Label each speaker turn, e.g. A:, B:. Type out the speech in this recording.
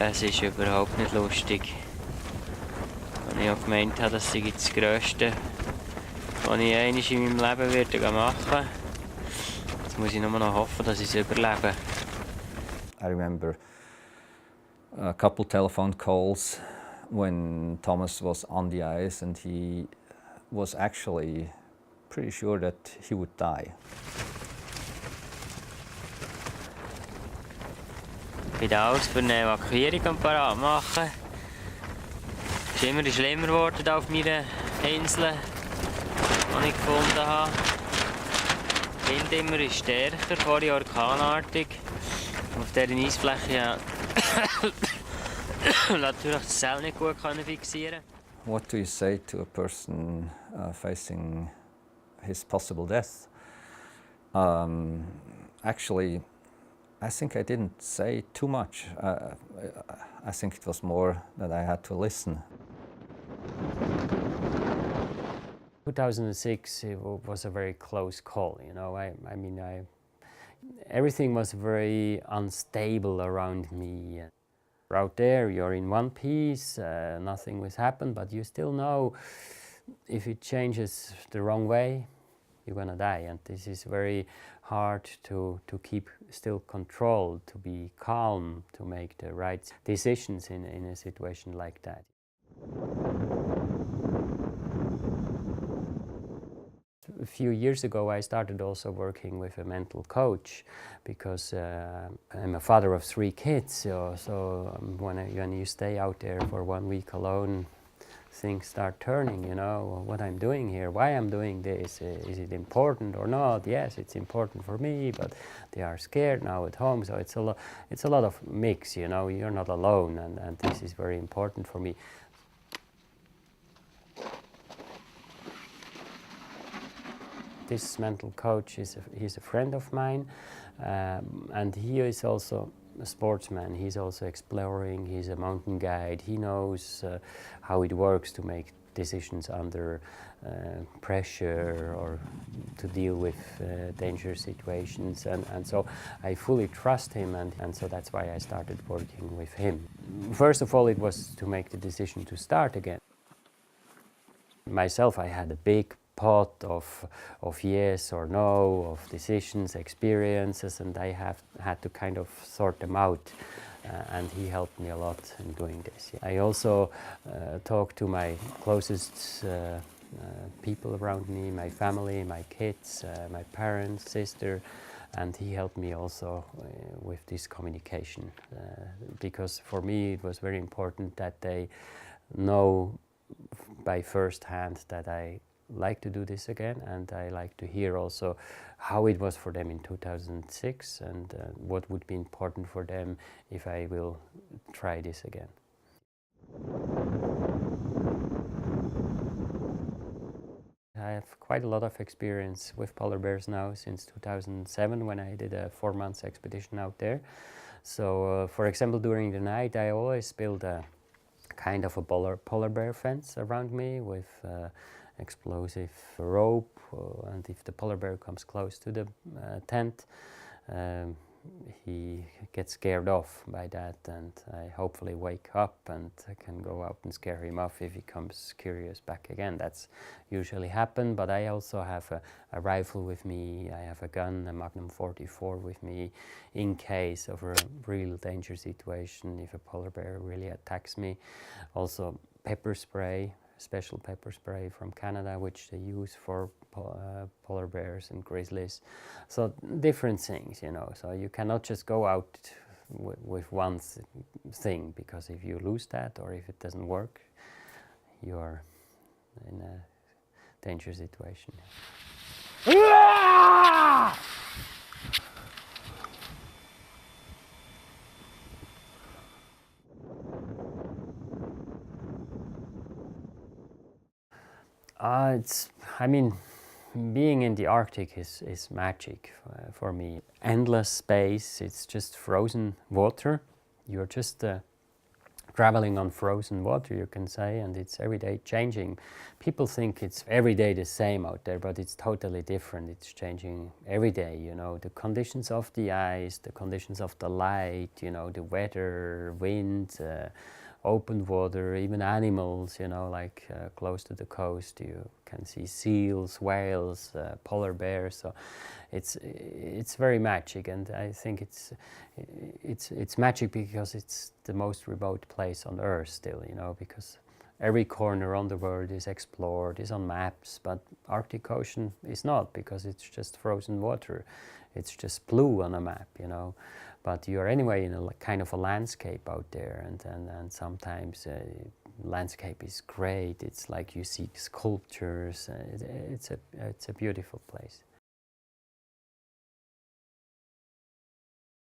A: Es ist überhaupt nicht lustig. Und ich auch gemeint habe, das sei das Grösste, was ich einmal in meinem Leben werde machen. Jetzt muss ich nur noch hoffen, dass ich es überlebe.
B: I remember a couple telephone calls when Thomas was on the ice and he was actually pretty sure that he would die.
A: Ich bin alles für eine Evakuierung parat machen. Es ist immer schlimmer geworden auf meiner Insel, die ich gefunden habe. Der Wind immer stärker, vorher orkanartig. Auf dieser Eisfläche natürlich das Seil nicht gut fixieren.
B: What do you say to a person facing his possible death? Actually, I think I didn't say too much. I think it was more that I had to listen.
C: 2006 it was a very close call, you know. Everything was very unstable around me. Out there, you're in one piece, nothing will happen, but you still know if it changes the wrong way, you're gonna die. And this is very hard to keep still control, to be calm, to make the right decisions in a situation like that. A few years ago I started also working with a mental coach because I'm a father of 3 kids, so when you stay out there for 1 week alone, things start turning, you know, what I'm doing here, why I'm doing this, is it important or not? Yes, it's important for me, but they are scared now at home, so it's a lot of mix, you know, you're not alone, and this is very important for me. This mental coach he's a friend of mine, and he is also a sportsman. He's also exploring. He's a mountain guide. He knows how it works to make decisions under pressure or to deal with dangerous situations, and so I fully trust him, and so that's why I started working with him. First of all, it was to make the decision to start again. Myself, I had a big pot of yes or no, of decisions, experiences, and I had to kind of sort them out, and he helped me a lot in doing this. I also talked to my closest people around me, my family, my kids, my parents, sister, and he helped me also with this communication, because for me it was very important that they know by first hand that I like to do this again, and I like to hear also how it was for them in 2006 and what would be important for them if I will try this again. I have quite a lot of experience with polar bears now since 2007 when I did a 4-month expedition out there. So for example, during the night I always build a kind of a polar bear fence around me with explosive rope, and if the polar bear comes close to the tent, he gets scared off by that, and I hopefully wake up and I can go out and scare him off if he comes curious back again. That's usually happen, but I also have a rifle with me, I have a gun, a Magnum 44 with me in case of a real danger situation, if a polar bear really attacks me. Also pepper spray, special pepper spray from Canada, which they use for polar bears and grizzlies. So different things, you know, so you cannot just go out with one thing, because if you lose that or if it doesn't work, you are in a dangerous situation. Being in the Arctic is magic for me. Endless space, it's just frozen water. You're just traveling on frozen water, you can say, and it's every day changing. People think it's every day the same out there, but it's totally different. It's changing every day, you know, the conditions of the ice, the conditions of the light, you know, the weather, wind, open water, even animals, you know, like close to the coast, you can see seals, whales, polar bears. So it's very magic, and I think it's magic because it's the most remote place on Earth still, you know, because every corner on the world is explored, is on maps, but Arctic Ocean is not, because it's just frozen water. It's just blue on a map, you know. But you're anyway in a kind of a landscape out there, and sometimes landscape is great. It's like you see sculptures. It's a beautiful place.